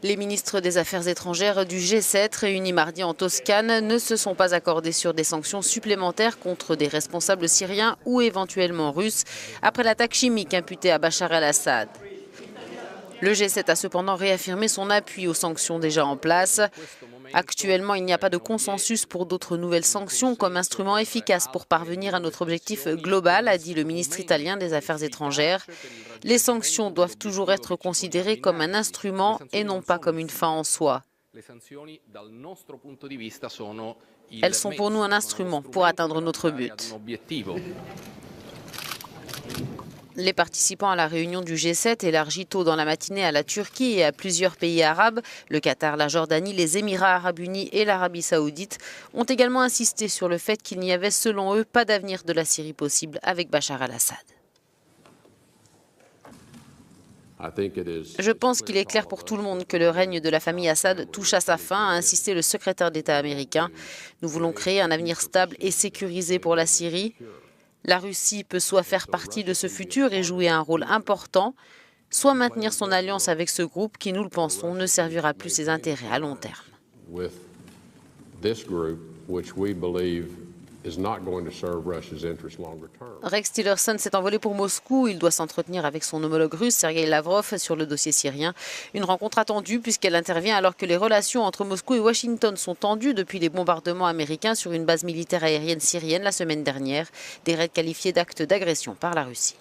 Les ministres des Affaires étrangères du G7 réunis mardi en Toscane ne se sont pas accordés sur des sanctions supplémentaires contre des responsables syriens ou éventuellement russes après l'attaque chimique imputée à Bachar el-Assad. Le G7 a cependant réaffirmé son appui aux sanctions déjà en place. Actuellement, il n'y a pas de consensus pour d'autres nouvelles sanctions comme instrument efficace pour parvenir à notre objectif global, a dit le ministre italien des Affaires étrangères. Les sanctions doivent toujours être considérées comme un instrument et non pas comme une fin en soi. Elles sont pour nous un instrument pour atteindre notre but. Les participants à la réunion du G7, élargie tôt dans la matinée à la Turquie et à plusieurs pays arabes, le Qatar, la Jordanie, les Émirats arabes unis et l'Arabie saoudite, ont également insisté sur le fait qu'il n'y avait selon eux pas d'avenir de la Syrie possible avec Bachar el-Assad. Je pense qu'il est clair pour tout le monde que le règne de la famille Assad touche à sa fin, a insisté le secrétaire d'État américain. Nous voulons créer un avenir stable et sécurisé pour la Syrie. La Russie peut soit faire partie de ce futur et jouer un rôle important, soit maintenir son alliance avec ce groupe qui, nous le pensons, ne servira plus ses intérêts à long terme. Rex Tillerson s'est envolé pour Moscou. Il doit s'entretenir avec son homologue russe, Sergei Lavrov, sur le dossier syrien. Une rencontre attendue puisqu'elle intervient alors que les relations entre Moscou et Washington sont tendues depuis les bombardements américains sur une base militaire aérienne syrienne la semaine dernière. Des raids qualifiés d'actes d'agression par la Russie.